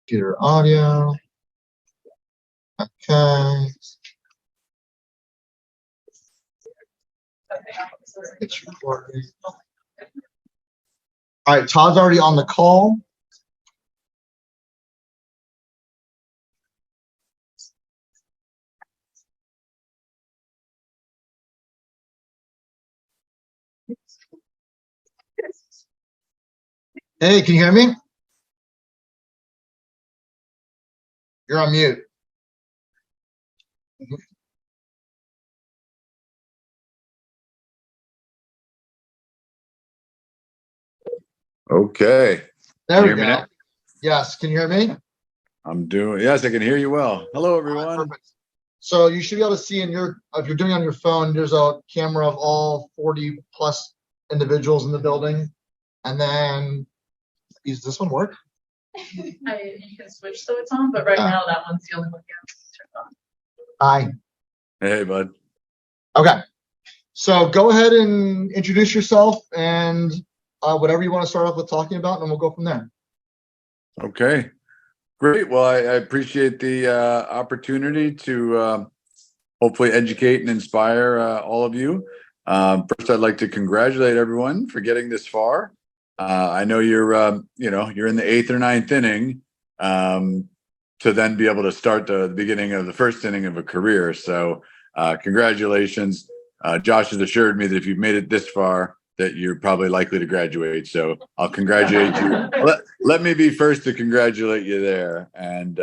Computer audio. Okay. It's recording. All right, Todd's already on the call. Hey, can you hear me? You're on mute. Okay. There we hear me go. now? Yes, can you hear me? Yes, I can hear you well. Hello, everyone. All right, perfect. So you should be able to see if you're doing it on your phone, there's a camera of all 40 plus individuals in the building. And then, does this one work? You can switch so it's on, but right now that one's the only one turned on. Hi. Hey, bud. Okay. So go ahead and introduce yourself and whatever you want to start off with talking about, and we'll go from there. Okay. Great. Well, I appreciate the opportunity to hopefully educate and inspire all of you. First, I'd like to congratulate everyone for getting this far. I know you're in the 8th or 9th inning to then be able to start the beginning of the first inning of a career. So congratulations. Josh has assured me that if you've made it this far, that you're probably likely to graduate. So I'll congratulate you. Let me be first to congratulate you there. And,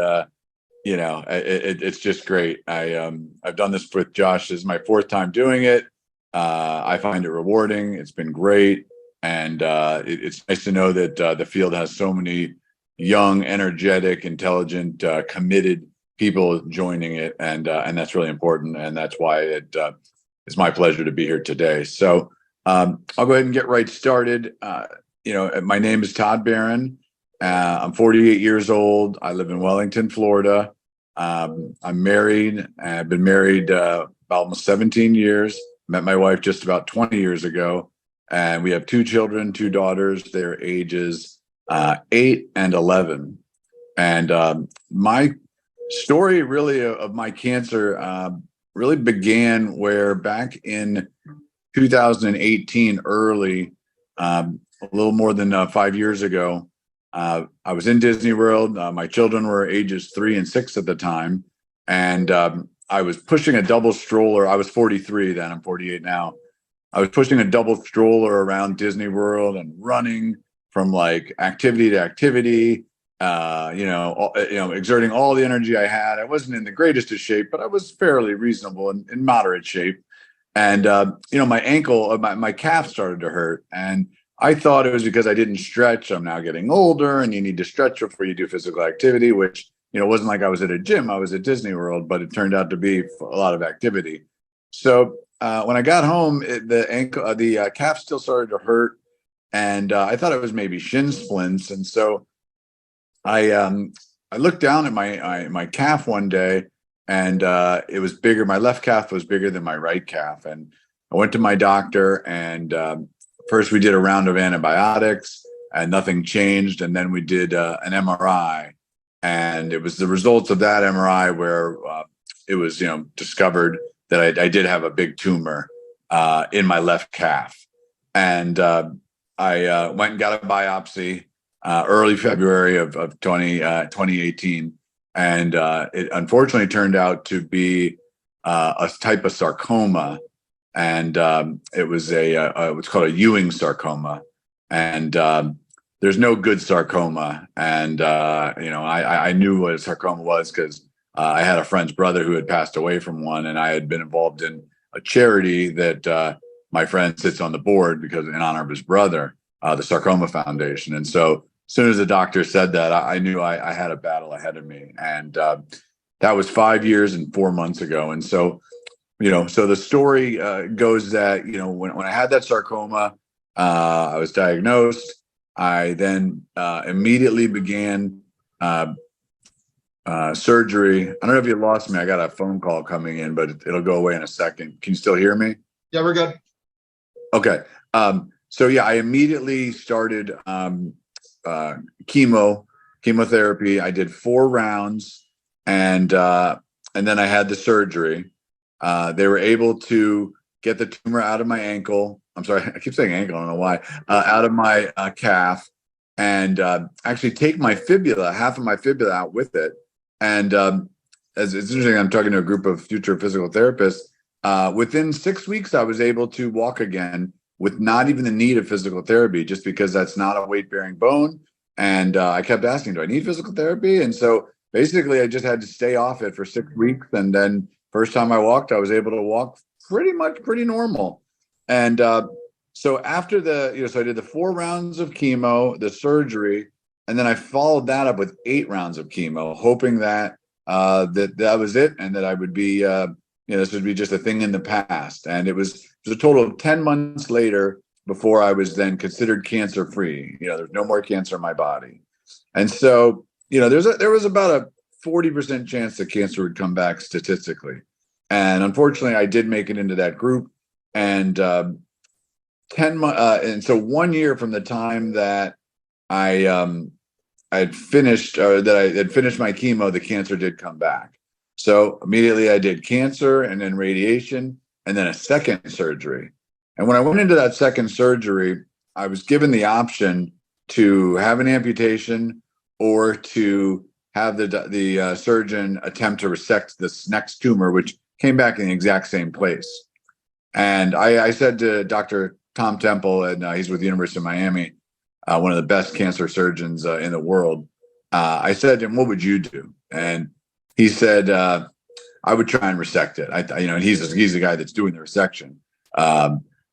it's just great. I've done this with Josh. This is my 4th time doing it. I find it rewarding. It's been great. And it's nice to know that the field has so many young, energetic, intelligent, committed people joining it. And that's really important. And that's why it's my pleasure to be here today. So I'll go ahead and get right started. My name is Todd Barron. I'm 48 years old. I live in Wellington, Florida. I'm married. I've been married about almost 17 years. Met my wife just about 20 years ago. And we have 2 children, 2 daughters. Their ages 8 and 11. And my story really of my cancer really began where back in 2018, early, a little more than 5 years ago, I was in Disney World. My children were ages 3 and 6 at the time. And I was pushing a double stroller. I was 43 then, I'm 48 now. I was pushing a double stroller around Disney World and running from like activity to activity, exerting all the energy I had. I wasn't in the greatest of shape, but I was fairly reasonable and in moderate shape. And, my ankle, my calf started to hurt. And I thought it was because I didn't stretch. I'm now getting older and you need to stretch before you do physical activity, which, it wasn't like I was at a gym. I was at Disney World, but it turned out to be a lot of activity. So when I got home, the calf still started to hurt. And I thought it was maybe shin splints. And so I looked down at my calf one day, and it was bigger. My left calf was bigger than my right calf. And I went to my doctor, and first we did a round of antibiotics and nothing changed. And then we did an MRI, and it was the results of that MRI where it was, discovered that I did have a big tumor in my left calf. And I went and got a biopsy early February of 2018. And it unfortunately turned out to be a type of sarcoma. And it was what's called a Ewing sarcoma. And there's no good sarcoma. And, I knew what a sarcoma was because I had a friend's brother who had passed away from one. And I had been involved in a charity that my friend sits on the board because in honor of his brother, the Sarcoma Foundation. And so as soon as the doctor said that, I knew I had a battle ahead of me. And that was 5 years and 4 months ago. And so, so the story goes that, when I had that sarcoma, I was diagnosed. I then immediately began surgery. I don't know if you lost me. I got a phone call coming in, but it'll go away in a second. Can you still hear me? Yeah, we're good. Okay. So yeah, I immediately started chemo chemotherapy. I did 4 rounds, and then I had the surgery. They were able to get the tumor out of my ankle. I'm sorry, I keep saying ankle, I don't know why, out of my calf, and actually take my fibula, half of my fibula out with it. And as it's interesting, I'm talking to a group of future physical therapists. Within 6 weeks, I was able to walk again with not even the need of physical therapy, just because that's not a weight-bearing bone. And I kept asking, do I need physical therapy? And so basically, I just had to stay off it for 6 weeks. And then first time I walked, I was able to walk pretty normal. And so after so I did the 4 rounds of chemo, the surgery, and then I followed that up with 8 rounds of chemo, hoping that that was it, and that I would be, this would be just a thing in the past. And it was a total of 10 months later before I was then considered cancer free. There's no more cancer in my body. And so, there was about a 40% chance that cancer would come back statistically. And unfortunately, I did make it into that group. And 10 months, and so 1 year from the time that I had finished my chemo, the cancer did come back. So immediately I did cancer, and then radiation, and then a second surgery. And when I went into that second surgery, I was given the option to have an amputation or to have the surgeon attempt to resect this next tumor, which came back in the exact same place. And I said to Dr. Tom Temple, and he's with the University of Miami, one of the best cancer surgeons in the world. I said to him, "What would you do?" And he said, "I would try and resect it." And he's the guy that's doing the resection.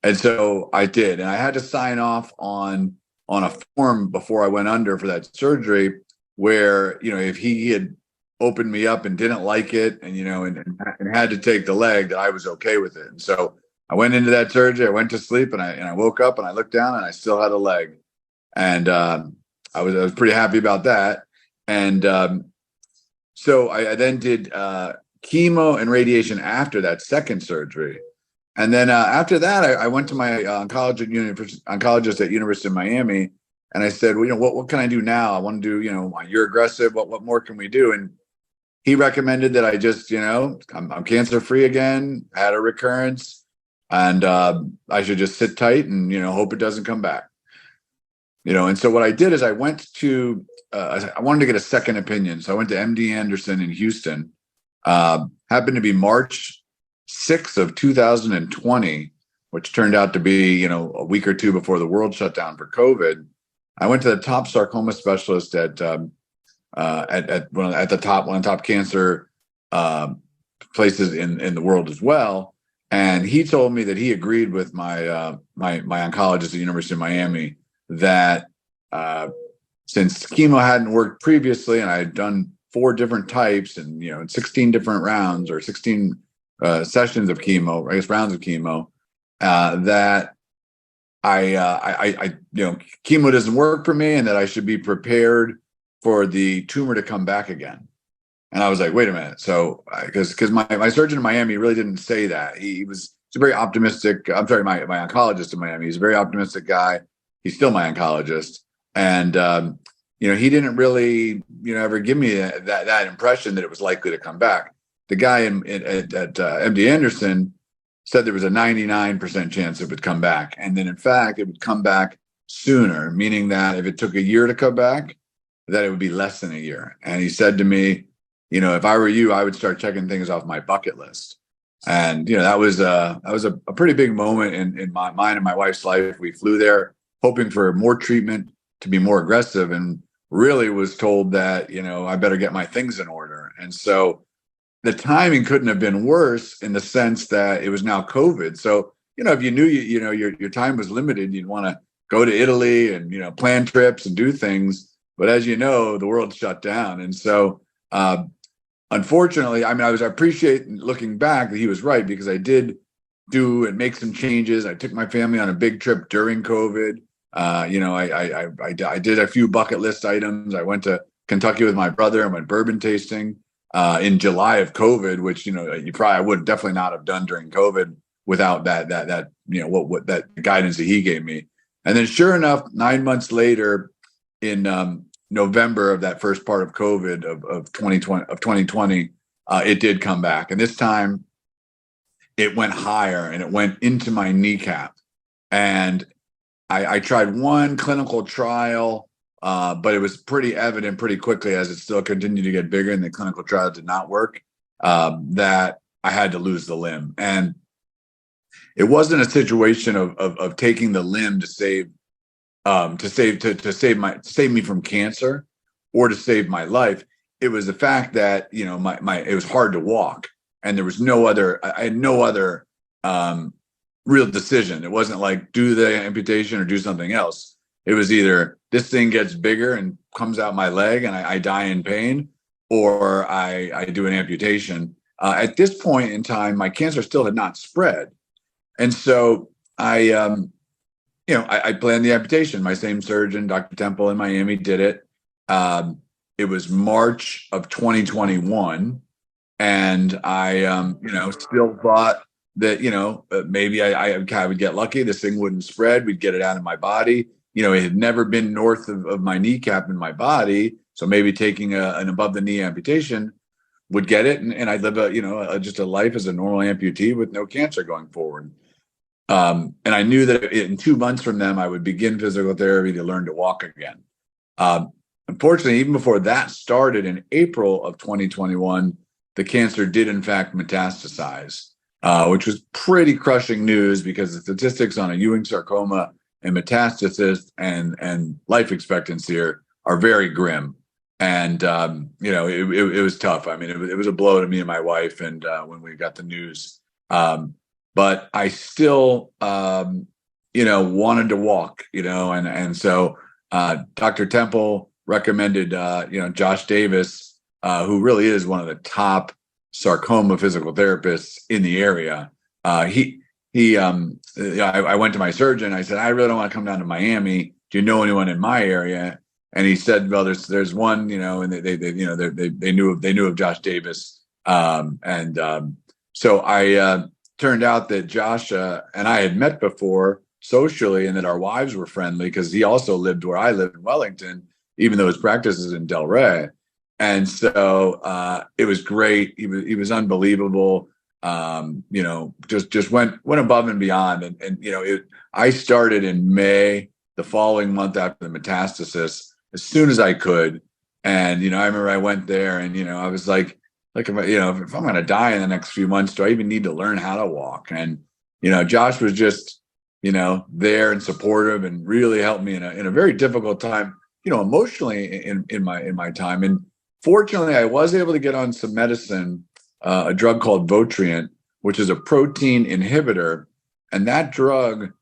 And so I did, and I had to sign off on a form before I went under for that surgery, where if he had opened me up and didn't like it, and and had to take the leg, that I was okay with it. And so I went into that surgery. I went to sleep, and I woke up, and I looked down, and I still had a leg, and I was pretty happy about that. And so I then did chemo and radiation after that second surgery. And then after that, I went to my oncologist at University of Miami, and I said, "Well, what can I do now? I want to do, you're aggressive. What more can we do?" And he recommended that I just, I'm cancer free again, had a recurrence, and I should just sit tight and hope it doesn't come back. And so what I did is I went to I wanted to get a second opinion, so I went to MD Anderson in Houston. Happened to be March 6th of 2020, which turned out to be, a week or two before the world shut down for COVID. I went to the top sarcoma specialist at one of the top cancer places in the world as well. And he told me that he agreed with my oncologist at the University of Miami that since chemo hadn't worked previously, and I had done 4 different types and 16 different rounds, or 16 sessions of chemo, I guess rounds of chemo, that chemo doesn't work for me, and that I should be prepared for the tumor to come back again. And I was like, wait a minute. So because my surgeon in Miami really didn't say that. He's a very optimistic. I'm sorry, my oncologist in Miami. He's a very optimistic guy. He's still my oncologist, and he didn't really ever give me that impression that it was likely to come back. The guy at MD Anderson said there was a 99% chance it would come back, and then in fact it would come back sooner, meaning that if it took a year to come back, that it would be less than a year. And he said to me, if I were you, I would start checking things off my bucket list. And that was a pretty big moment in mine and my wife's life. We flew there hoping for more treatment, to be more aggressive, and really was told that I better get my things in order. And so the timing couldn't have been worse, in the sense that it was now COVID. So if you knew your time was limited, you'd want to go to Italy and plan trips and do things. But as you know, the world shut down, and so unfortunately, I appreciate looking back that he was right, because I did do and make some changes. I took my family on a big trip during COVID. I did a few bucket list items. I went to Kentucky with my brother and went bourbon tasting in July of COVID, which I would definitely not have done during COVID without that what that guidance that he gave me. And then sure enough, 9 months later, in November of that first part of COVID of 2020, it did come back. And this time it went higher and it went into my kneecap. And I tried one clinical trial, but it was pretty evident pretty quickly as it still continued to get bigger and the clinical trial did not work, that I had to lose the limb. And it wasn't a situation of taking the limb to save me from cancer or to save my life. It was the fact that, you know, it was hard to walk and there was I had no other real decision. It wasn't like do the amputation or do something else. It was either this thing gets bigger and comes out my leg and I die in pain, or I do an amputation. At this point in time, my cancer still had not spread. And so I planned the amputation. My same surgeon, Dr. Temple in Miami, did it. It was March of 2021. And I, still thought that, maybe I would get lucky. This thing wouldn't spread. We'd get it out of my body. You know, it had never been north of my kneecap in my body. So maybe taking an above the knee amputation would get it. And I'd live just a life as a normal amputee with no cancer going forward. And I knew that in 2 months from them, I would begin physical therapy to learn to walk again. Unfortunately, even before that started in April of 2021, the cancer did in fact metastasize, which was pretty crushing news because the statistics on a Ewing sarcoma and metastasis and life expectancy are very grim. And, it was tough. I mean, it was a blow to me and my wife. And when we got the news, but I still, wanted to walk, and so Dr. Temple recommended, Josh Davis, who really is one of the top sarcoma physical therapists in the area. I went to my surgeon. I said, I really don't want to come down to Miami. Do you know anyone in my area? And he said, well, there's one, and they knew of Josh Davis. So I turned out that Josh and I had met before socially, and that our wives were friendly because he also lived where I live in Wellington, even though his practice is in Delray. And so it was great. He was unbelievable. Just went above and beyond. And I started in May, the following month after the metastasis, as soon as I could. And, I remember I went there and, I was like, if I'm going to die in the next few months, do I even need to learn how to walk? And, Josh was just, there and supportive and really helped me in a very difficult time, emotionally in my time. And fortunately, I was able to get on some medicine, a drug called Votrient, which is a protein inhibitor. And that drug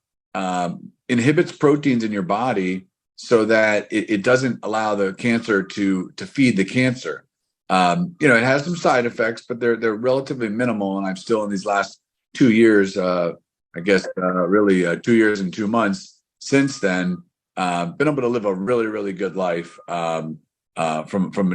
inhibits proteins in your body so that it doesn't allow the cancer to feed the cancer. It has some side effects, but they're relatively minimal. And I'm still in these last 2 years, really 2 years and 2 months since then, been able to live a really, really good life from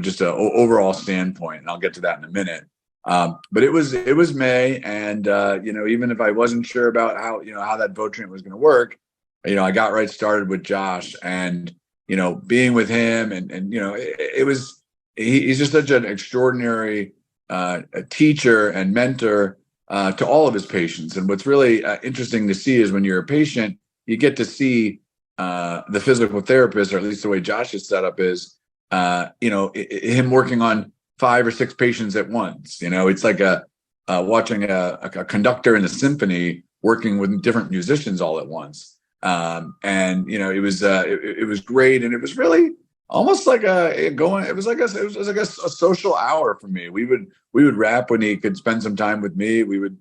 just an overall standpoint. And I'll get to that in a minute. But it was May. And, even if I wasn't sure about how that Votrient was going to work, I got right started with Josh and, being with him and he's just such an extraordinary a teacher and mentor to all of his patients. And what's really interesting to see is when you're a patient, you get to see the physical therapist, or at least the way Josh is set up is, him working on 5 or 6 patients at once. It's like watching a conductor in a symphony working with different musicians all at once. It was great. And it was really almost like it was like a social hour for me. We would rap when he could spend some time with me. We would,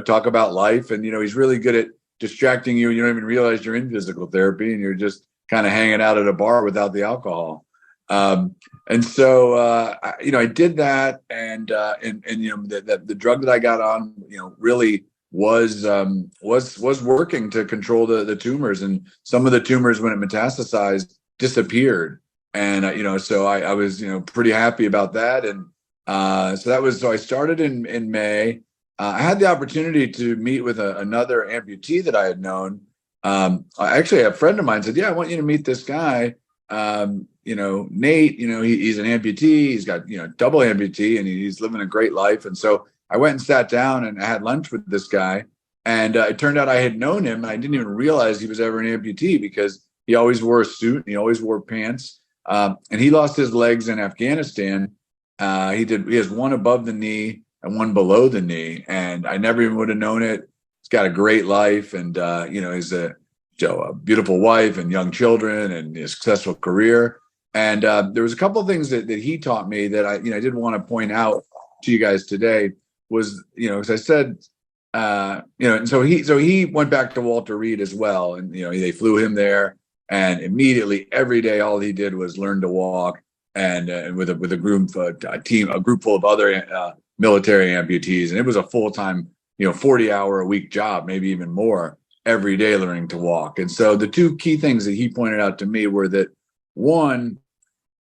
talk about life, and, he's really good at distracting you. You don't even realize you're in physical therapy and you're just kind of hanging out at a bar without the alcohol. And so, I did that, and the drug that I got on, really was working to control the tumors, and some of the tumors when it metastasized disappeared. And, so I was, pretty happy about that. And, so I started in May. I had the opportunity to meet with another amputee that I had known. Actually, a friend of mine said, yeah, I want you to meet this guy. Nate, he's an amputee. He's got, double amputee, and he's living a great life. And so I went and sat down and I had lunch with this guy. And it turned out I had known him, and I didn't even realize he was ever an amputee because he always wore a suit and he always wore pants. And he lost his legs in Afghanistan. He has one above the knee and one below the knee. And I never even would have known it. He's got a great life, and he's a beautiful wife and young children and a successful career. And there was a couple of things that he taught me that I did want to point out to you guys today was, as I said, and so he went back to Walter Reed as well. And, they flew him there, and immediately every day, all he did was learn to walk, and with a group, a group full of other military amputees. And it was a full-time, 40-hour-a-week job, maybe even more, every day learning to walk. And so the two key things that he pointed out to me were that, one,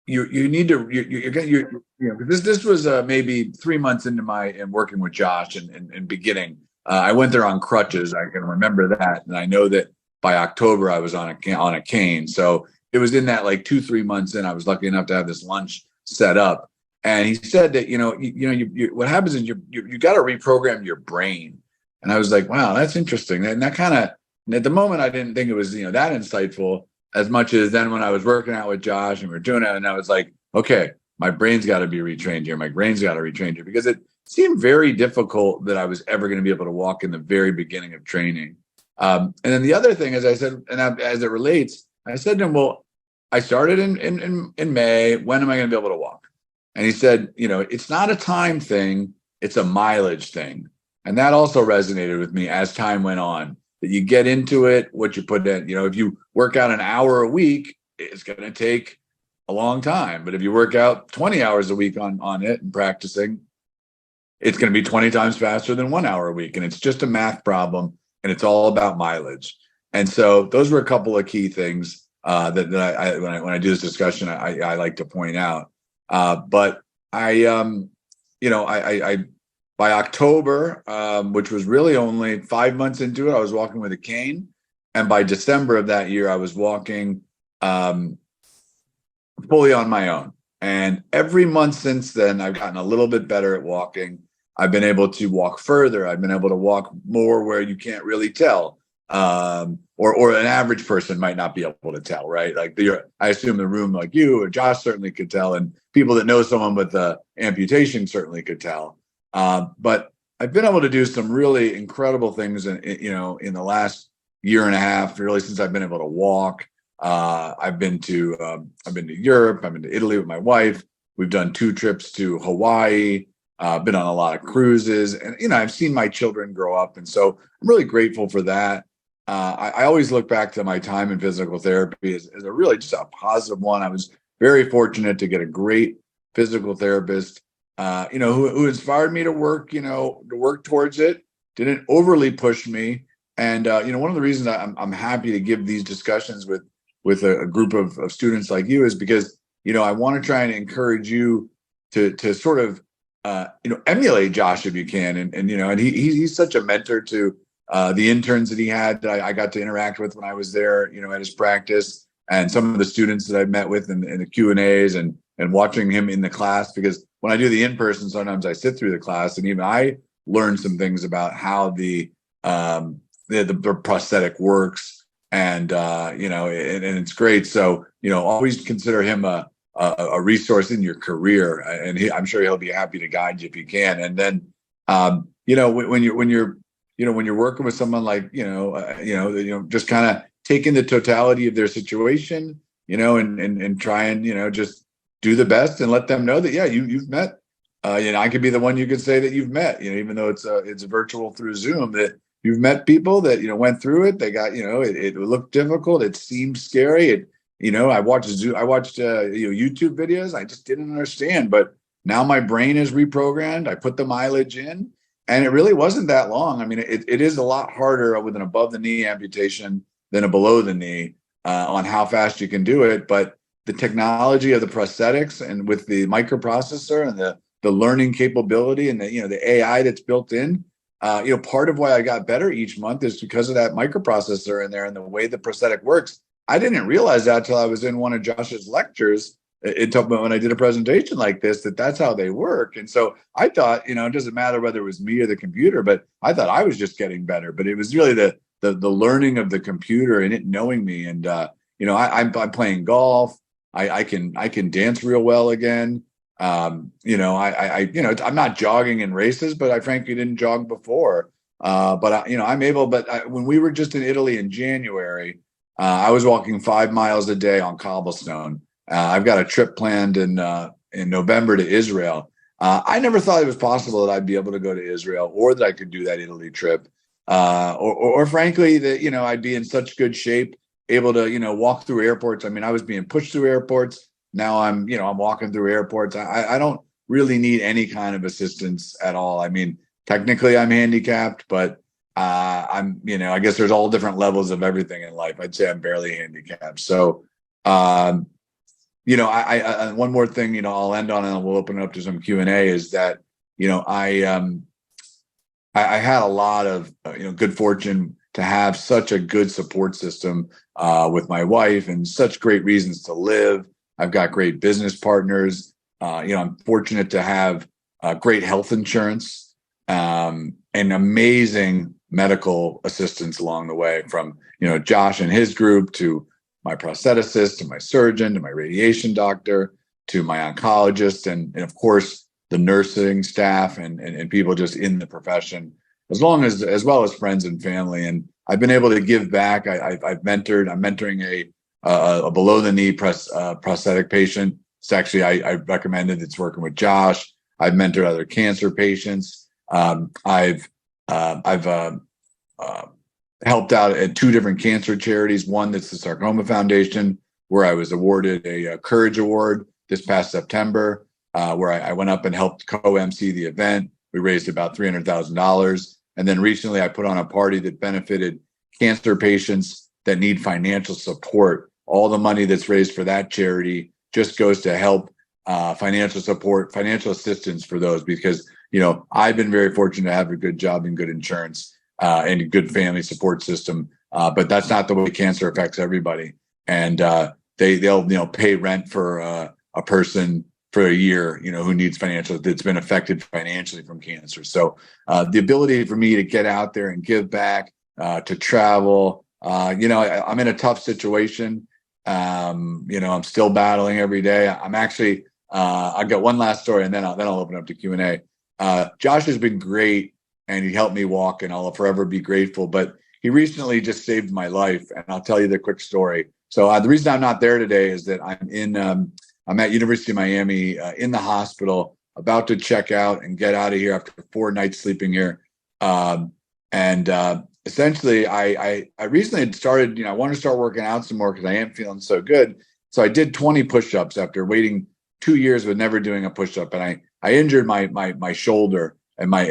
you need to, this was maybe 3 months into my working with Josh and beginning. I went there on crutches. I can remember that. And I know that by October I was on a cane. So it was in that 2-3 months in, I was lucky enough to have this lunch set up. And he said that, what happens is you got to reprogram your brain. And I was like, wow, that's interesting. And that kind of, at the moment, I didn't think it was, that insightful as much as then when I was working out with Josh and we were doing it. And I was like, okay, my brain's got to be retrained here. My brain's got to retrain here, because it seemed very difficult that I was ever going to be able to walk in the very beginning of training. And then the other thing, as I said, as it relates, I said to him, well, I started in May. When am I going to be able to walk? And he said, it's not a time thing. It's a mileage thing. And that also resonated with me as time went on, that you get into it, what you put in. If you work out an hour a week, it's going to take a long time. But if you work out 20 hours a week on it and practicing, it's going to be 20 times faster than 1 hour a week. And it's just a math problem, and it's all about mileage. And so those were a couple of key things that I when I do this discussion, I like to point out. But by October, which was really only 5 months into it, I was walking with a cane. And by December of that year, I was walking fully on my own. And every month since then, I've gotten a little bit better at walking. I've been able to walk further. I've been able to walk more where you can't really tell. Or an average person might not be able to tell, right? I assume the room, like you or Josh, certainly could tell. And people that know someone with amputation certainly could tell. But I've been able to do some really incredible things in the last year and a half, really, since I've been able to walk. I've been to Europe. I've been to Italy with my wife. We've done 2 trips to Hawaii. Been on a lot of cruises, and I've seen my children grow up, and so I'm really grateful for that. I always look back to my time in physical therapy as a really just a positive one. I was very fortunate to get a great physical therapist, who inspired me to work towards it, didn't overly push me. And, one of the reasons I'm happy to give these discussions with a group of students like you is because, I want to try and encourage you to sort of, emulate Josh if you can. And he's such a mentor to the interns that he had that I got to interact with when I was there, at his practice, and some of the students that I've met with in the Q&As and watching him in the class, because when I do the in-person, sometimes I sit through the class and even I learn some things about how the prosthetic works, and it's great. So, always consider him a resource in your career, and I'm sure he'll be happy to guide you if you can. And then, when you're working with someone like, just kind of taking the totality of their situation, and try and, just do the best and let them know that, yeah, you've met, I could be the one you could say that you've met, even though it's virtual through Zoom, that you've met people that, went through it. They got, it looked difficult. It seemed scary. I watched YouTube videos. I just didn't understand, but now my brain is reprogrammed. I put the mileage in, and it really wasn't that long. I mean, it is a lot harder with an above the knee amputation than a below the knee on how fast you can do it. But the technology of the prosthetics and with the microprocessor and the learning capability and the AI that's built in, part of why I got better each month is because of that microprocessor in there and the way the prosthetic works. I didn't realize that till I was in one of Josh's lectures. It took me when I did a presentation like this, that's how they work. And so I thought, it doesn't matter whether it was me or the computer, but I thought I was just getting better. But it was really the learning of the computer and it knowing me. And I'm playing golf. I can dance real well again. I'm not jogging in races, but I frankly didn't jog before. I'm able. But when we were just in Italy in January, I was walking 5 miles a day on cobblestone. I've got a trip planned in November to Israel. I never thought it was possible that I'd be able to go to Israel or that I could do that Italy trip. Or frankly, that, I'd be in such good shape, able to, walk through airports. I mean, I was being pushed through airports. Now I'm walking through airports. I don't really need any kind of assistance at all. I mean, technically I'm handicapped, but I guess there's all different levels of everything in life. I'd say I'm barely handicapped. So, one more thing, I'll end on, and we'll open it up to some Q&A, is that, I had a lot of, good fortune to have such a good support system with my wife and such great reasons to live. I've got great business partners. I'm fortunate to have great health insurance and amazing medical assistance along the way, from, Josh and his group, to my prosthetist, to my surgeon, to my radiation doctor, to my oncologist, and of course the nursing staff and people just in the profession, as well as friends and family. And I've been able to give back. I'm mentoring a below the knee prosthetic patient. It's actually, I recommended, it's working with Josh. I've mentored other cancer patients. I've helped out at 2 different cancer charities. One that's the Sarcoma Foundation, where I was awarded a Courage Award this past September, where I went up and helped co-MC the event. We raised about $300,000. And then recently I put on a party that benefited cancer patients that need financial support. All the money that's raised for that charity just goes to help financial support, financial assistance for those, because, I've been very fortunate to have a good job and good insurance and a good family support system. But that's not the way cancer affects everybody. And they'll pay rent for a person for a year, who needs that's been affected financially from cancer. So the ability for me to get out there and give back, to travel, I'm in a tough situation. I'm still battling every day. I'm actually, I've got one last story, and then I'll open up to Q&A. Josh has been great, and he helped me walk, and I'll forever be grateful. But he recently just saved my life, and I'll tell you the quick story. So the reason I'm not there today is that I'm at University of Miami in the hospital, about to check out and get out of here after 4 nights sleeping here. Essentially, I recently had started, I want to start working out some more because I am feeling so good. So I did 20 push-ups after waiting 2 years with never doing a push-up. And I injured my shoulder and my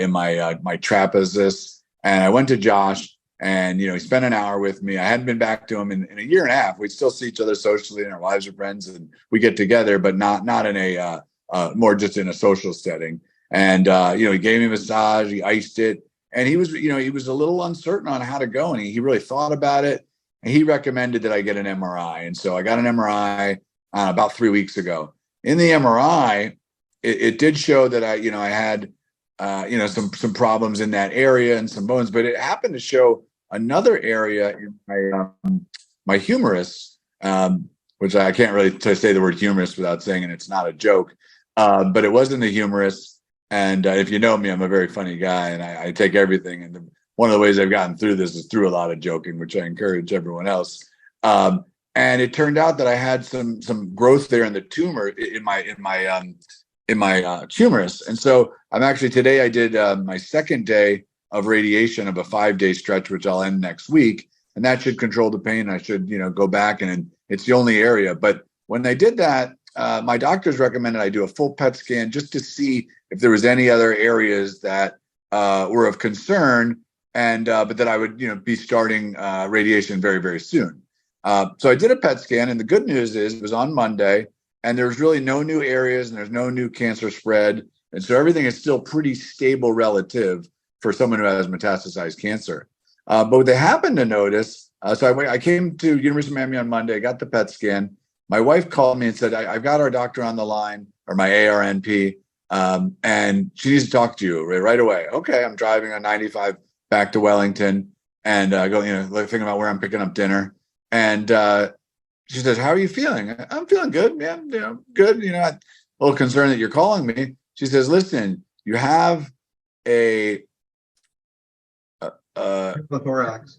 trapezius. And I went to Josh, and, he spent an hour with me. I hadn't been back to him in a year and a half. We'd still see each other socially, and our wives are friends, and we get together, but not in a more just in a social setting. And, he gave me a massage, he iced it. And he was a little uncertain on how to go, and he really thought about it. And he recommended that I get an MRI. And so I got an MRI about 3 weeks ago. In the MRI, it did show that I had, some problems in that area and some bones, but it happened to show another area in my humerus, which I can't really say the word humerus without saying it. It's not a joke, but it was in the humerus. And if you know me, I'm a very funny guy, and I take everything. And one of the ways I've gotten through this is through a lot of joking, which I encourage everyone else. And it turned out that I had some growth there in the tumor in my humerus. And so today I did my second day of radiation of a 5-day stretch, which I'll end next week. And that should control the pain. I should, go back, and it's the only area. But when I did that, my doctors recommended I do a full PET scan just to see if there was any other areas that were of concern, and but that I would, be starting radiation very, very soon. So I did a PET scan, and the good news is it was on Monday, and there's really no new areas, and there's no new cancer spread. And so everything is still pretty stable relative for someone who has metastasized cancer. But what they happened to notice So I came to University of Miami on Monday, got the PET scan. My wife called me and said, I've got our doctor on the line, or my ARNP, and she needs to talk to you right away. Okay, I'm driving on 95 back to Wellington and thinking about where I'm picking up dinner. And she says, how are you feeling? I'm feeling good. Yeah, good. A little concerned that you're calling me. She says, listen, you have a Thorax.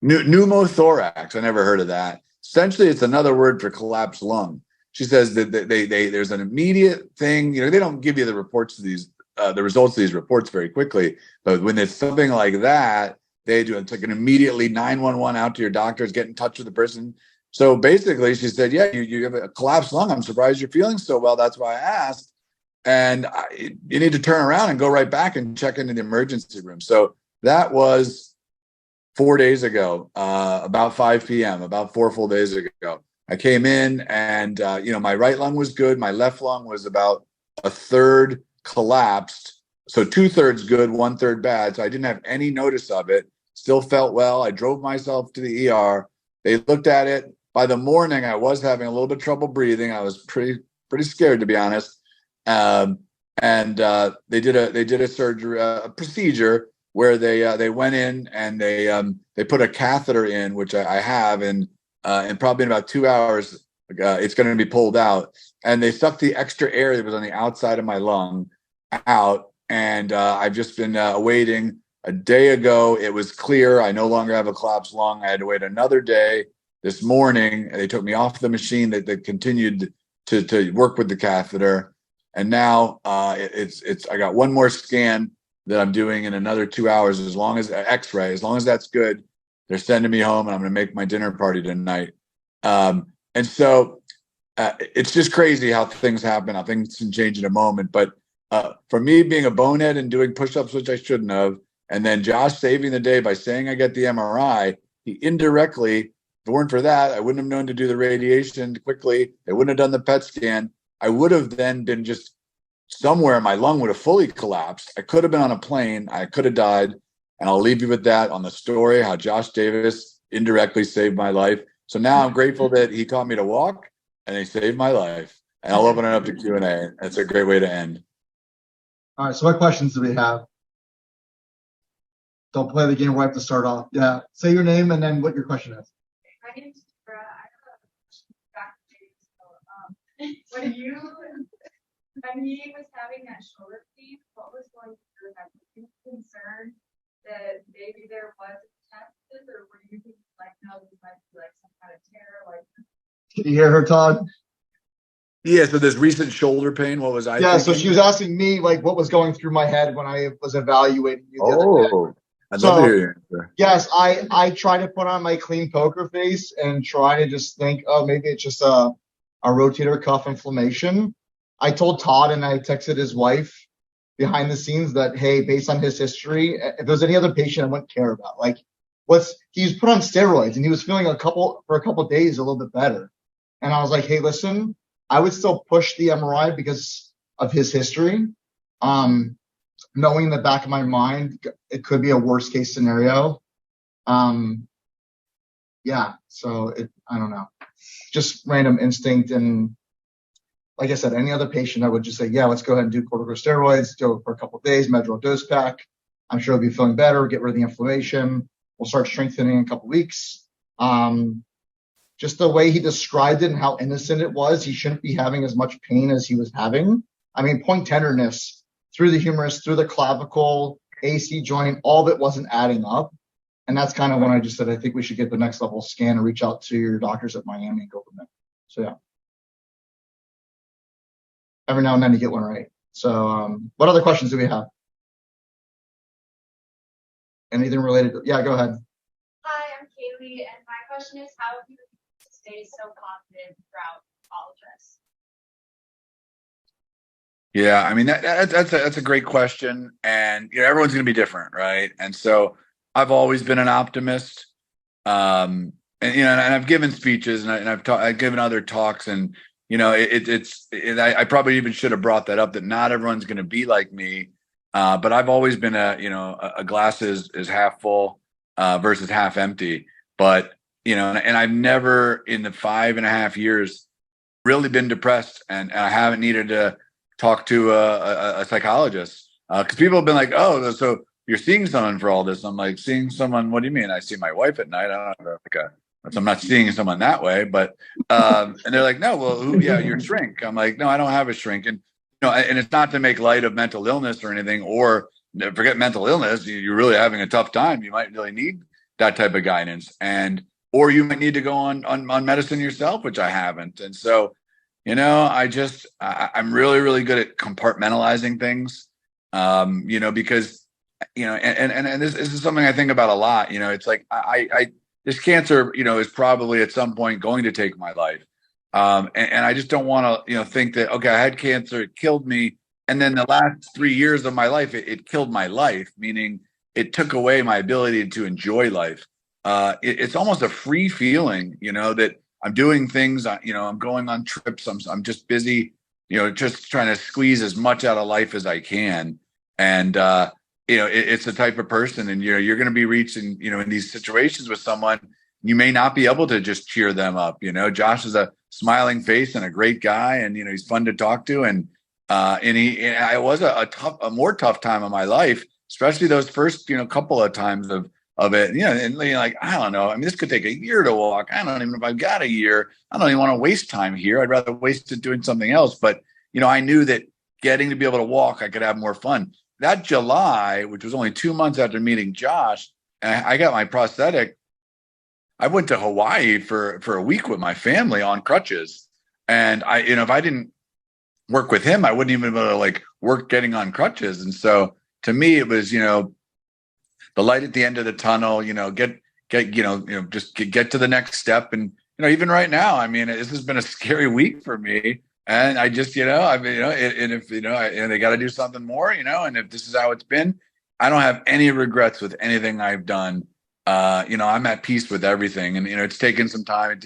pneumothorax. I never heard of that. Essentially, it's another word for collapsed lung. She says that there's an immediate thing. They don't give you the reports of these, the results of these reports very quickly. But when it's something like that, they do. It's like an immediately 911 out to your doctors, get in touch with the person. So basically, she said, yeah, you have a collapsed lung. I'm surprised you're feeling so well. That's why I asked. And you need to turn around and go right back and check into the emergency room. So that was 4 days ago, about 5 p.m., about 4 full days ago. I came in and, my right lung was good. My left lung was about a third collapsed. So 2/3 good, 1/3 bad. So I didn't have any notice of it. Still felt well. I drove myself to the ER. They looked at it. By the morning, I was having a little bit of trouble breathing. I was pretty scared, to be honest. They did a surgery, a procedure where they went in and they put a catheter in, which I have, and probably in about 2 hours, it's going to be pulled out. And they sucked the extra air that was on the outside of my lung out. And I've just been awaiting. A day ago, it was clear. I no longer have a collapsed lung. I had to wait another day. This morning, they took me off the machine. They continued to work with the catheter. And now I got one more scan that I'm doing in another 2 hours, as long as X-ray, as long as that's good, they're sending me home and I'm going to make my dinner party tonight. And so it's just crazy how things happen, how things can change in a moment. But for me being a bonehead and doing push-ups, which I shouldn't have, and then Josh saving the day by saying I get the MRI, he indirectly, if it weren't for that, I wouldn't have known to do the radiation quickly. They wouldn't have done the PET scan. I would have then been just somewhere, my lung would have fully collapsed. I could have been on a plane. I could have died. And I'll leave you with that on the story, how Josh Davis indirectly saved my life. So now I'm grateful that he taught me to walk and he saved my life. And I'll open it up to Q&A. That's a great way to end. All right. So what questions do we have? Don't play the game right to start off. Yeah. Say your name and then what your question is. My name is Brad. I have a question back to you. When he was having that shoulder pain, what was going through that? Were you concerned that maybe there was a test, or were you thinking like, no, this might be like some kind of tear? Like, Can you hear her, Todd? Yeah. So this recent shoulder pain, what was I Yeah. thinking? So she was asking me like what was going through my head when I was evaluating you the other day. I'd love to hear your answer. Yes, I try to put on my clean poker face and try to just think, oh, maybe it's just a rotator cuff inflammation. I told Todd and I texted his wife behind the scenes that, hey, based on his history, if there's any other patient I wouldn't care about, like he's put on steroids and he was feeling for a couple of days a little bit better. And I was like, hey, listen, I would still push the MRI because of his history. Knowing in the back of my mind, it could be a worst case scenario. Yeah, so I don't know, just random instinct. And like I said, any other patient, I would just say, yeah, let's go ahead and do corticosteroids, do it for a couple of days, Medrol dose pack. I'm sure he'll be feeling better, get rid of the inflammation. We'll start strengthening in a couple of weeks. Just the way he described it and how innocent it was, he shouldn't be having as much pain as he was having. I mean, point tenderness through the humerus, through the clavicle, AC joint, all of it wasn't adding up. And that's kind of when I just said, I think we should get the next level scan and reach out to your doctors at Miami and go from there. So, yeah. Every now and then you get one right. So, what other questions do we have? Anything related to, yeah, go ahead. Hi, I'm Kaylee, and my question is, how have you stayed so confident throughout all of this? Yeah, I mean that's a great question, and everyone's going to be different, right? And so I've always been an optimist, and I've given speeches and I've given other talks, and I probably even should have brought that up, that not everyone's going to be like me, but I've always been a glass is half full versus half empty. but and I've never in the 5.5 years really been depressed, and I haven't needed to talk to a psychologist, because people have been like, oh, so you're seeing someone for all this. I'm like, seeing someone? What do you mean? I see my wife at night. I don't know, so I'm not seeing someone that way, but and they're like, no, well, yeah, your shrink. I'm like, no, I don't have a shrink. And and it's not to make light of mental illness or anything, or forget mental illness. You're really having a tough time. You might really need that type of guidance, or you might need to go on medicine yourself, which I haven't. And so, I'm really, really good at compartmentalizing things, because, and this is something I think about a lot. It's like, this cancer, is probably at some point going to take my life. And I just don't want to, think that, okay, I had cancer, it killed me. And then the last 3 years of my life, it killed my life, meaning it took away my ability to enjoy life. It's almost a free feeling, that I'm doing things, I'm going on trips. I'm just busy, just trying to squeeze as much out of life as I can. And, it's the type of person, and, you're going to be reaching, in these situations with someone, you may not be able to just cheer them up. Josh is a smiling face and a great guy, and, he's fun to talk to. And I was a more tough time of my life, especially those first, couple of times of it, and like, I don't know. I mean, this could take a year to walk. I don't even know if I've got a year. I don't even want to waste time here. I'd rather waste it doing something else. But, I knew that getting to be able to walk, I could have more fun. That July, which was only 2 months after meeting Josh, and I got my prosthetic, I went to Hawaii for a week with my family on crutches. And if I didn't work with him, I wouldn't even be able to work getting on crutches. And so to me, it was, the light at the end of the tunnel, get to the next step. And, even right now, I mean, this has been a scary week for me. And I just, and if, and they got to do something more, and if this is how it's been, I don't have any regrets with anything I've done. I'm at peace with everything. And, it's taken some time, it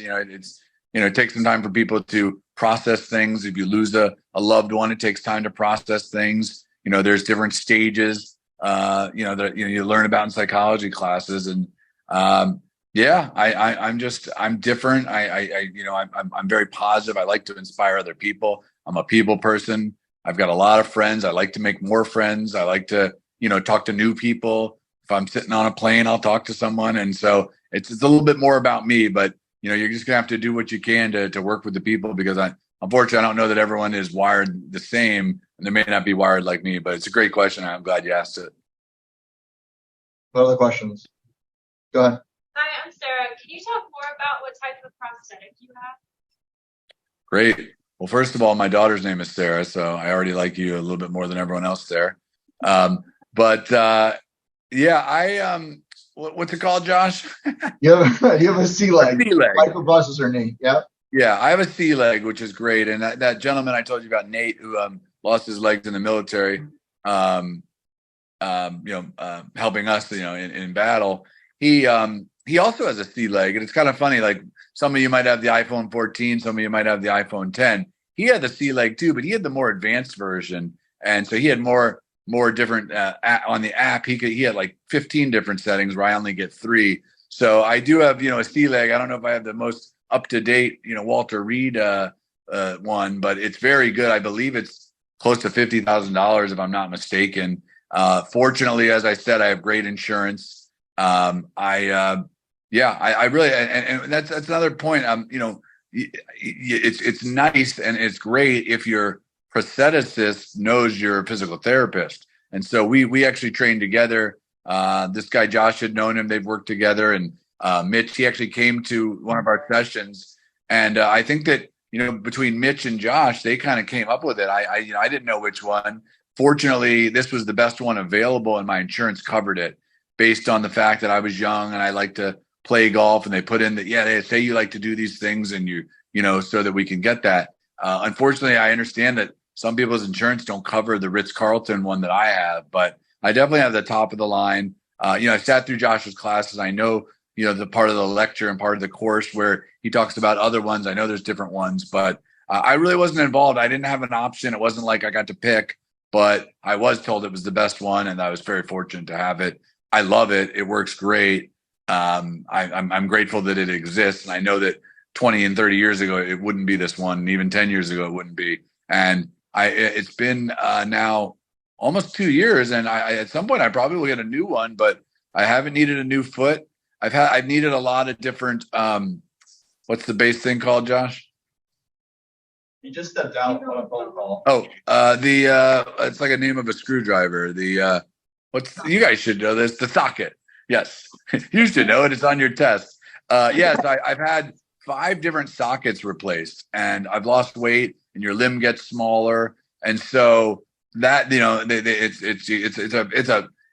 takes some time for people to process things. If you lose a loved one, it takes time to process things. There's different stages, that, you learn about in psychology classes. And, I'm different. I'm very positive. I like to inspire other people. I'm a people person. I've got a lot of friends. I like to make more friends. I like to, talk to new people. If I'm sitting on a plane, I'll talk to someone. And so it's a little bit more about me, but you're just gonna have to do what you can to work with the people, because unfortunately, I don't know that everyone is wired the same, and they may not be wired like me, but it's a great question. I'm glad you asked it. What other questions? Go ahead. Hi, I'm Sarah. Can you talk more about what type of prosthetic you have? Great. Well, first of all, my daughter's name is Sarah, so I already like you a little bit more than everyone else there. What's it called, Josh? You have a C leg. C-leg. Microprocessor knee. Yep. Yeah, I have a C leg, which is great. And that gentleman I told you about, Nate, who lost his legs in the military, helping us, in battle. He also has a C leg, and it's kind of funny. Like, some of you might have the iPhone 14, some of you might have the iPhone 10. He had the C leg too, but he had the more advanced version, and so he had more different on the app. He had like 15 different settings, where I only get 3. So I do have a C leg. I don't know if I have the most up to date Walter Reed one, but it's very good. I believe it's close to $50,000 if I'm not mistaken. Fortunately, as I said, I have great insurance. I really, and that's another point. It's nice and it's great if your prostheticist knows your physical therapist. And so we actually trained together. This guy, Josh, had known him. They've worked together. And Mitch, he actually came to one of our sessions. And I think that, between Mitch and Josh, they kind of came up with it. I didn't know which one. Fortunately, this was the best one available, and my insurance covered it based on the fact that I was young and I like to play golf, and they put in that, they say you like to do these things, and so that we can get that. Unfortunately, I understand that some people's insurance don't cover the Ritz-Carlton one that I have, but I definitely have the top of the line. I sat through Josh's classes. I know, the part of the lecture and part of the course where he talks about other ones. I know there's different ones, but I really wasn't involved. I didn't have an option. It wasn't like I got to pick, but I was told it was the best one, and I was very fortunate to have it. I love it. It works great. I'm grateful that it exists. And I know that 20 and 30 years ago, it wouldn't be this one. And even 10 years ago, it wouldn't be. And it's been now almost 2 years. And at some point I probably will get a new one, but I haven't needed a new foot. I've needed a lot of different, what's the base thing called, Josh? He just stepped out on a phone call. Oh, it's like a name of a screwdriver. You guys should know this, the socket. Yes, you should know it. It's on your test. Yes, I've had 5 different sockets replaced, and I've lost weight, and your limb gets smaller, and so that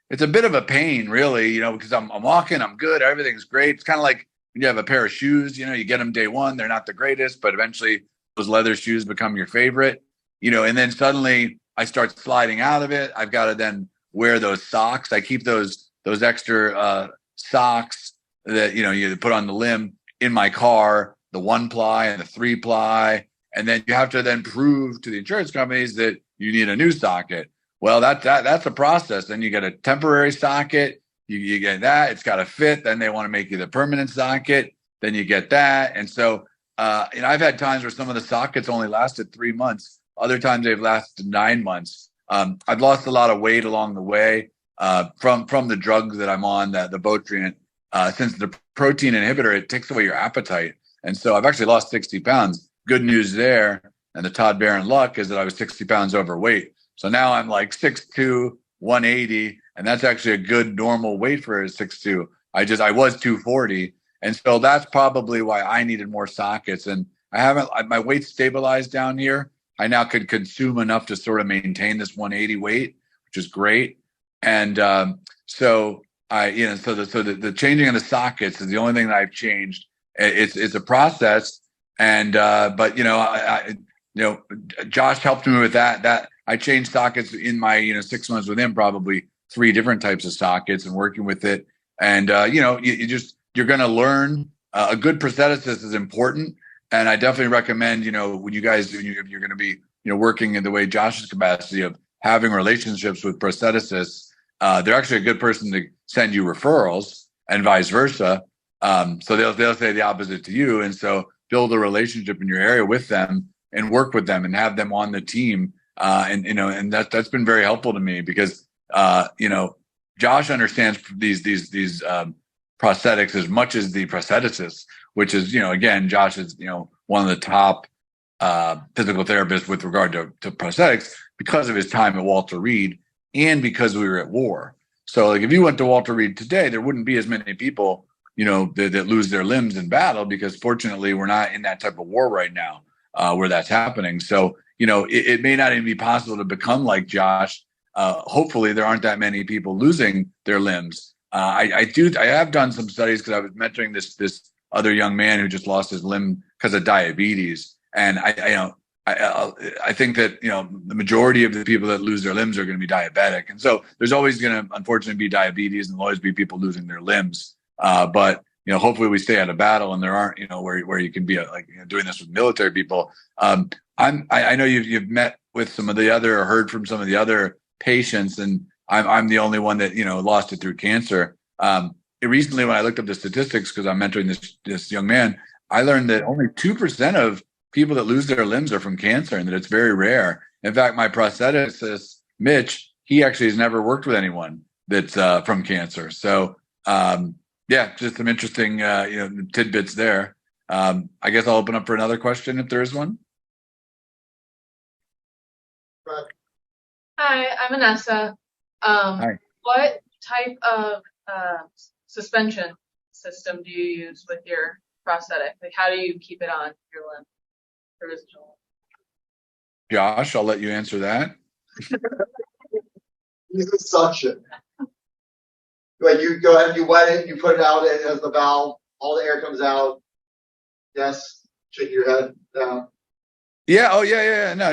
it's a bit of a pain, really, because I'm walking, I'm good, everything's great. It's kind of like when you have a pair of shoes, you get them day one, they're not the greatest, but eventually those leather shoes become your favorite, and then suddenly I start sliding out of it. I've got to then wear those socks. I keep those extra socks that you put on the limb in my car, the 1-ply and the 3-ply, and then you have to then prove to the insurance companies that you need a new socket. Well, that's a process. Then you get a temporary socket, you get that, it's got to fit. Then they want to make you the permanent socket. Then you get that, and so I've had times where some of the sockets only lasted 3 months. Other times they've lasted 9 months. I've lost a lot of weight along the way. From the drug that I'm on, the Votrient, since the protein inhibitor, it takes away your appetite. And so I've actually lost 60 pounds. Good news there. And the Todd Barron luck is that I was 60 pounds overweight. So now I'm like 6'2", 180. And that's actually a good normal weight for a 6'2". I was 240. And so that's probably why I needed more sockets. And my weight's stabilized down here. I now could consume enough to sort of maintain this 180 weight, which is great. And so the changing of the sockets is the only thing that I've changed. It's a process, and but Josh helped me with that. That I changed sockets in my 6 months with him, probably 3 different types of sockets, and working with it. And you're going to learn. A good prostheticist is important, and I definitely recommend when you guys if you're going to be working in the way Josh's capacity of having relationships with prosthetists, they're actually a good person to send you referrals and vice versa. So they'll say the opposite to you. And so build a relationship in your area with them and work with them and have them on the team. And that's been very helpful to me because, Josh understands these prosthetics as much as the prostheticists, which is, again, Josh is, one of the top physical therapists with regard to prosthetics because of his time at Walter Reed and because we were at war. So like if you went to Walter Reed today, there wouldn't be as many people, that lose their limbs in battle because fortunately we're not in that type of war right now where that's happening. So, it may not even be possible to become like Josh. Hopefully there aren't that many people losing their limbs. I have done some studies because I was mentoring this other young man who just lost his limb because of diabetes. And I think that, the majority of the people that lose their limbs are going to be diabetic. And so there's always going to, unfortunately, be diabetes and there'll always be people losing their limbs. But, hopefully we stay out of battle and there aren't, where you can be doing this with military people. I know you've met with some of the other or heard from some of the other patients, and I'm the only one that, lost it through cancer. Recently, when I looked up the statistics, because I'm mentoring this young man, I learned that only 2% of people that lose their limbs are from cancer and that it's very rare. In fact, my prostheticist, Mitch, he actually has never worked with anyone that's from cancer. So, just some interesting, tidbits there. I guess I'll open up for another question if there is one. Hi, I'm Vanessa. Hi. What type of suspension system do you use with your prosthetic? Like, how do you keep it on your limb? Josh, I'll let you answer that. Use a suction. Like you go ahead, you wet it, you put it out, it has the valve, all the air comes out. Yes, shake your head down. Yeah. Oh, yeah. No.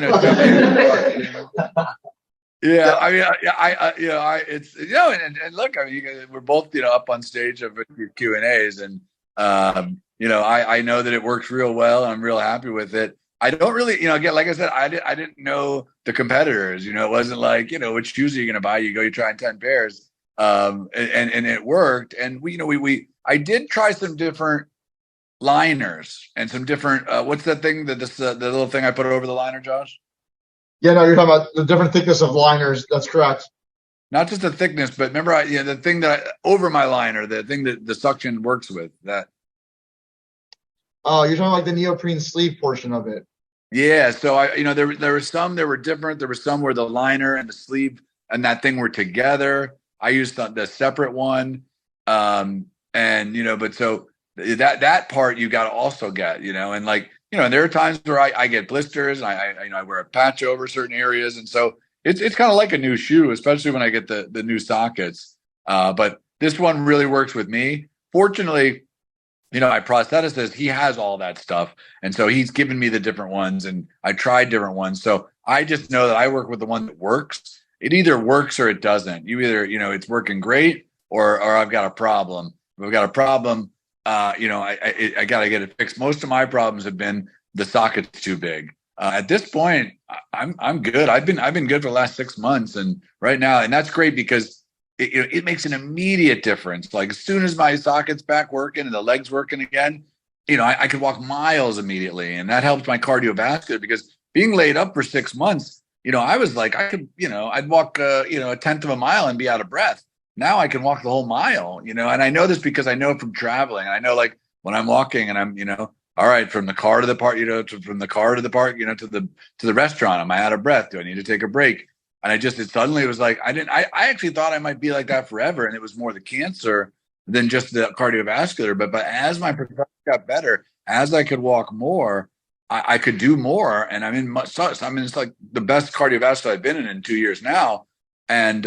Yeah. I mean, it's and look, I mean, you guys, we're both up on stage of your Q&As, and I know that it works real well. And I'm real happy with it. I don't really, again, like I said, I didn't know the competitors. It wasn't like, which shoes are you going to buy? You try on 10 pairs. and it worked. And I did try some different liners and some different, what's that thing that the little thing I put over the liner, Josh? Yeah, no, you're talking about the different thickness of liners. That's correct. Not just the thickness, but remember, the thing that over my liner, the thing that the suction works with that. Oh, you're talking like the neoprene sleeve portion of it. Yeah. So there were some that were different. There were some where the liner and the sleeve and that thing were together. I used the separate one. And, but so that part you got to also get, and there are times where I get blisters and I wear a patch over certain areas. And so it's kind of like a new shoe, especially when I get the new sockets. But this one really works with me. Fortunately, my prosthetist, he has all that stuff. And so he's given me the different ones and I tried different ones. So I just know that I work with the one that works. It either works or it doesn't. You either, it's working great or I've got a problem. If I've got a problem, I got to get it fixed. Most of my problems have been the socket's too big. At this point, I'm good. I've been good for the last 6 months. And right now, and that's great because it makes an immediate difference. Like as soon as my socket's back working and the leg's working again, I could walk miles immediately. And that helps my cardiovascular because being laid up for 6 months, I was like, I could, I'd walk, a tenth of a mile and be out of breath. Now I can walk the whole mile, and I know this because I know from traveling. I know like when I'm walking and I'm, all right, from the car to the park, from the car to the park, to the restaurant, am I out of breath? Do I need to take a break? And it suddenly was like, I actually thought I might be like that forever. And it was more the cancer than just the cardiovascular. But as my progression got better, as I could walk more, I could do more. And it's like the best cardiovascular I've been in 2 years now. And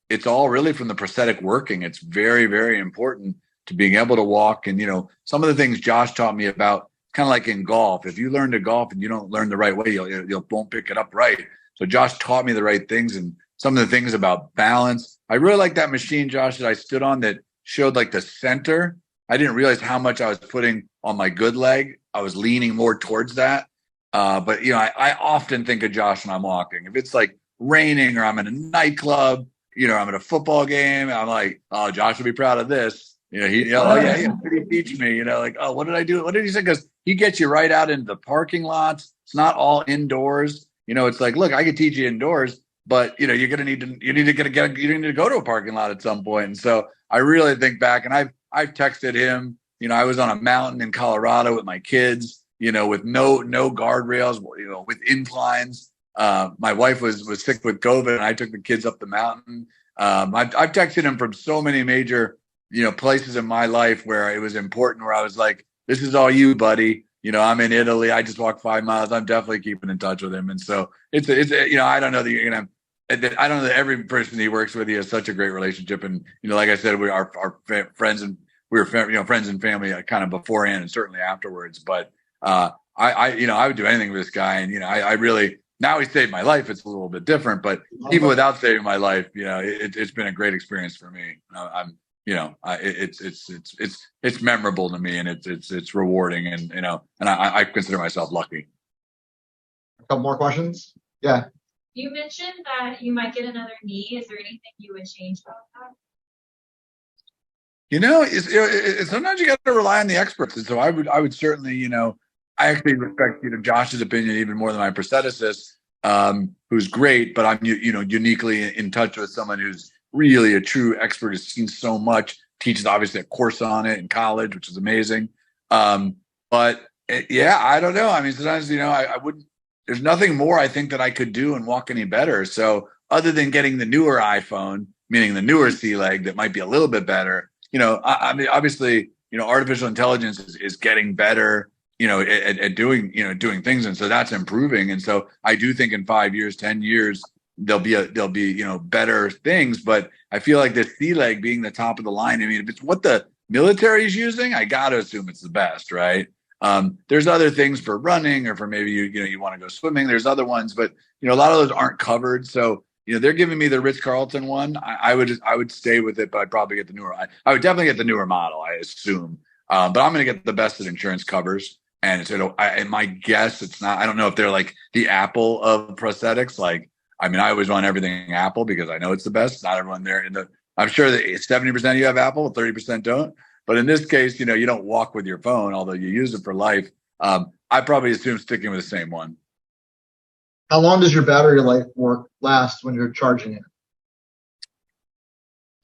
it's all really from the prosthetic working. It's very, very important to being able to walk. And, some of the things Josh taught me about, kind of like in golf, if you learn to golf and you don't learn the right way, you won't pick it up right. So Josh taught me the right things and some of the things about balance. I really like that machine, Josh, that I stood on that showed like the center. I didn't realize how much I was putting on my good leg. I was leaning more towards that. But I often think of Josh when I'm walking. If it's like raining or I'm in a nightclub, I'm at a football game, I'm like, oh, Josh will be proud of this. He teach me, oh, what did I do? What did he say? Because he gets you right out into the parking lots. It's not all indoors. It's like, look, I could teach you indoors, but you're going to need to go to a parking lot at some point. And so I really think back, and I've texted him. I was on a mountain in Colorado with my kids. With no guardrails. With inclines. My wife was sick with COVID, and I took the kids up the mountain. I've texted him from so many major places in my life where it was important. Where I was like, "This is all you, buddy." I'm in Italy. I just walked 5 miles. I'm definitely keeping in touch with him. And so it's I don't know that you're going to, I don't know that every person he works with, he has such a great relationship. And, like I said, we are friends and we were, friends and family kind of beforehand and certainly afterwards. But I would do anything with this guy. And, I really, now he saved my life. It's a little bit different, but even without saving my life, it's been a great experience for me. It's memorable to me and it's rewarding and, and I consider myself lucky. A couple more questions. Yeah. You mentioned that you might get another knee. Is there anything you would change about that? Sometimes you got to rely on the experts. And so I would certainly, I actually respect, Josh's opinion even more than my prostheticist, who's great, but I'm, uniquely in touch with someone who's really a true expert, has seen so much, teaches obviously a course on it in college, which is amazing. I don't know. I mean, sometimes, I wouldn't, there's nothing more I think that I could do and walk any better. So other than getting the newer iPhone, meaning the newer sea leg that might be a little bit better, I mean, obviously, artificial intelligence is getting better, at doing things. And so that's improving. And so I do think in 5 years, 10 years, there'll be better things. But I feel like the sea leg being the top of the line, I mean, if it's what the military is using, I got to assume it's the best, right? There's other things for running or for maybe you want to go swimming. There's other ones, but a lot of those aren't covered. So they're giving me the Ritz-Carlton one. I would stay with it, but I'd probably get the newer. I would definitely get the newer model, I assume. But I'm going to get the best that insurance covers. And so my guess, it's not. I don't know if they're like the Apple of prosthetics. Like, I mean, I always want everything Apple because I know it's the best. Not everyone there in the I'm sure that 70% of you have Apple, 30% don't. But in this case, you know, you don't walk with your phone, although you use it for life. I probably assume sticking with the same one. How long does your battery life last when you're charging it?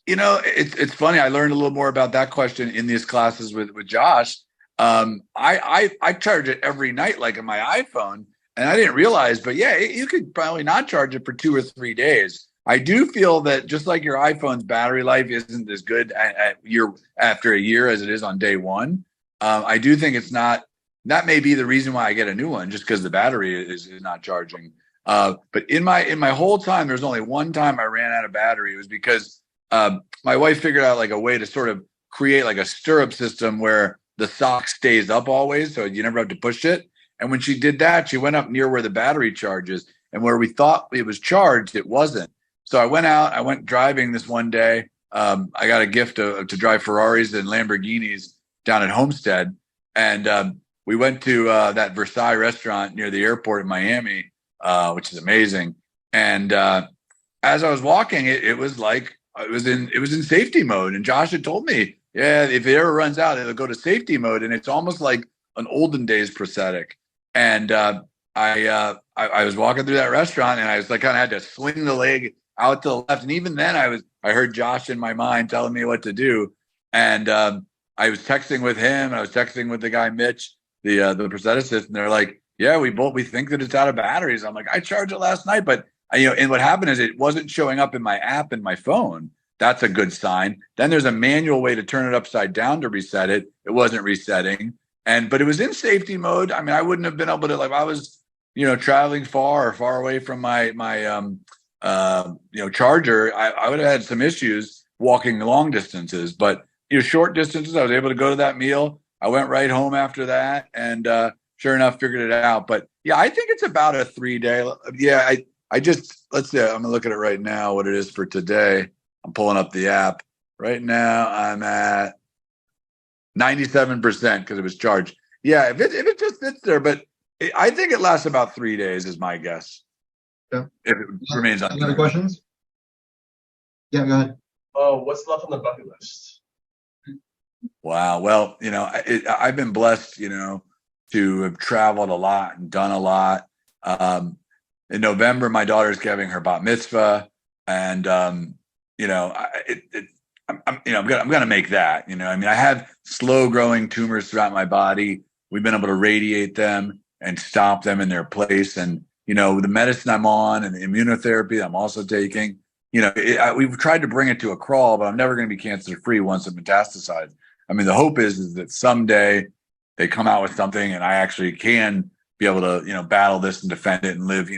You know, it's funny. I learned a little more about that question in these classes with Josh. I charge it every night, like in my iPhone, and I didn't realize. But yeah, you could probably not charge it for 2 or 3 days. I do feel that just like your iPhone's battery life isn't as good after a year as it is on day one. I do think it's not. That may be the reason why I get a new one, just because the battery is not charging. But in my whole time, there's only one time I ran out of battery. It was because my wife figured out like a way to sort of create like a stirrup system where the sock stays up always, so you never have to push it. And when she did that, she went up near where the battery charges, and where we thought it was charged, it wasn't. So I went driving this one day. I got a gift to drive Ferraris and Lamborghinis down at Homestead, and we went to that Versailles restaurant near the airport in Miami, which is amazing. And as I was walking, it was like it was in safety mode. And Josh had told me, yeah, if it ever runs out, it'll go to safety mode, and it's almost like an olden days prosthetic. And I was walking through that restaurant, and I was like, kind of had to swing the leg out to the left. And even then, I heard Josh in my mind telling me what to do. And I was texting with him, and I was texting with the guy Mitch, the prostheticist, and they're like, yeah, we think that it's out of batteries. I'm like, I charged it last night, but and what happened is it wasn't showing up in my app in my phone. That's a good sign. Then there's a manual way to turn it upside down to reset it. It wasn't resetting, but it was in safety mode. I mean, I wouldn't have been able to, like, I was, traveling far away from my charger. I would have had some issues walking long distances, but short distances, I was able to go to that meal. I went right home after that, and sure enough, figured it out. But yeah, I think it's about a 3-day. Yeah, let's see. I'm gonna look at it right now. What it is for today? I'm pulling up the app right now. I'm at 97% because it was charged. Yeah, if it just sits there, but I think it lasts about 3 days, is my guess. Yeah. If it remains on. Any other questions? Yeah, go ahead. What's left on the bucket list? Wow. Well, I've been blessed, to have traveled a lot and done a lot. In November, my daughter's having her bat mitzvah, and I'm gonna make that. I have slow growing tumors throughout my body. We've been able to radiate them and stop them in their place, and the medicine I'm on and the immunotherapy that I'm also taking. We've tried to bring it to a crawl, but I'm never going to be cancer free once it metastasized. I mean, the hope is that someday they come out with something and I actually can be able to, battle this and defend it and live,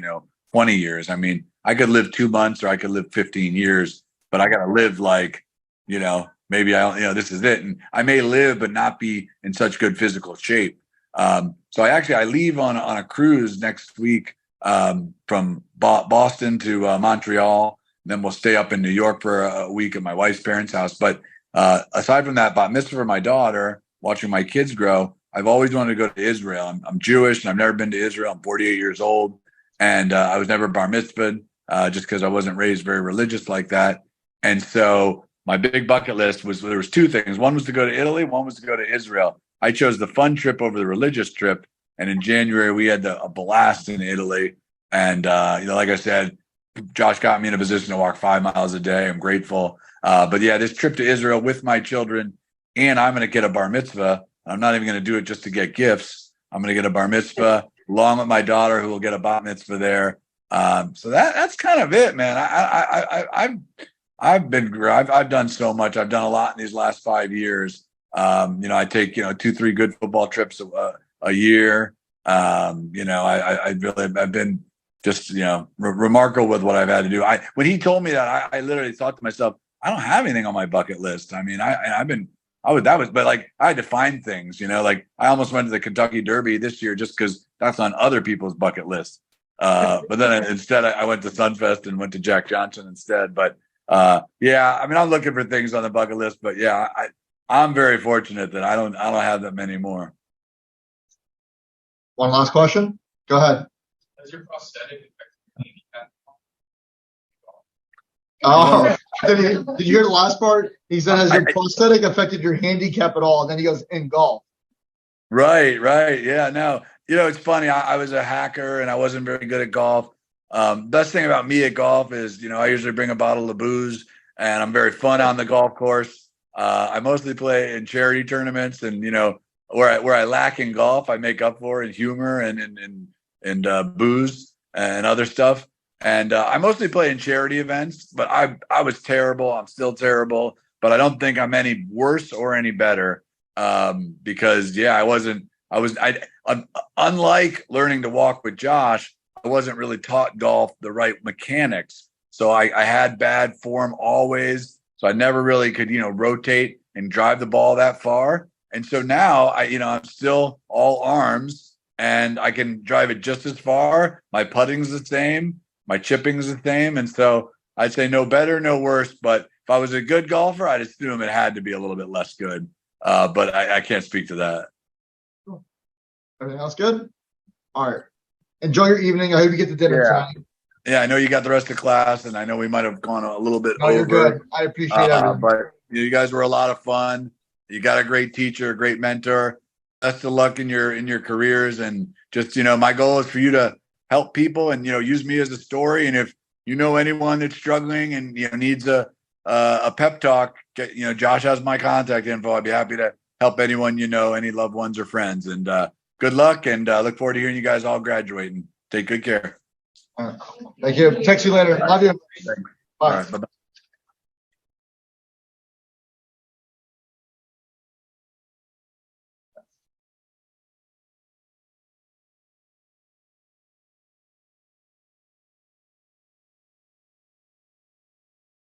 20 years. I mean, I could live 2 months or I could live 15 years, but I got to live like, maybe this is it. And I may live, but not be in such good physical shape. So I leave on a cruise next week from Boston to Montreal. Then we'll stay up in New York for a week at my wife's parents' house. But aside from that, bat mitzvah for my daughter, watching my kids grow, I've always wanted to go to Israel. I'm Jewish, and I've never been to Israel. I'm 48 years old, and I was never bar mitzvahed just because I wasn't raised very religious like that. And so my big bucket list there was 2 things. One was to go to Italy. One was to go to Israel. I chose the fun trip over the religious trip. And in January, we had a blast in Italy. And, like I said, Josh got me in a position to walk 5 miles a day. I'm grateful. But yeah, this trip to Israel with my children, and I'm going to get a bar mitzvah. I'm not even going to do it just to get gifts. I'm going to get a bar mitzvah along with my daughter, who will get a bat mitzvah there. So that's kind of it, man. I've done so much. I've done a lot in these last 5 years. I take 2-3 good football trips a year. I've been just, remarkable with what I've had to do. When he told me that, I literally thought to myself, I don't have anything on my bucket list. I mean, but like I had to find things, like I almost went to the Kentucky Derby this year just because that's on other people's bucket list. But then instead I went to Sunfest and went to Jack Johnson instead. But yeah, I mean, I'm looking for things on the bucket list, but yeah, I'm very fortunate that I don't have that many more. One last question. Go ahead. Has your prosthetic affected your handicap? Oh, did you hear the last part? He said, has your prosthetic affected your handicap at all? And then he goes, in golf. Right. Yeah, no, it's funny. I was a hacker and I wasn't very good at golf. Best thing about me at golf is, I usually bring a bottle of booze and I'm very fun on the golf course. I mostly play in charity tournaments and, where I lack in golf, I make up for in humor and booze and other stuff. And I mostly play in charity events, but I was terrible. I'm still terrible, but I don't think I'm any worse or any better. Because unlike learning to walk with Josh, I wasn't really taught golf the right mechanics. So I had bad form always. So I never really could, rotate and drive the ball that far. And so now I'm still all arms and I can drive it just as far. My putting's the same. My chipping's the same. And so I'd say no better, no worse. But if I was a good golfer, I'd assume it had to be a little bit less good. But I can't speak to that. Cool. Everything else good? All right. Enjoy your evening. I hope you get to dinner tonight. Yeah, I know you got the rest of class, and I know we might have gone a little bit No, over. you're good. I appreciate everything. But you guys were a lot of fun. You got a great teacher, a great mentor. Best of luck in your careers, and just my goal is for you to help people, and use me as a story. And if you know anyone that's struggling and needs a pep talk, Josh has my contact info. I'd be happy to help anyone any loved ones or friends. And good luck, and look forward to hearing you guys all graduate. And take good care. All right. Thank you. Text you later. Love you. Thanks. Bye. All right, bye-bye.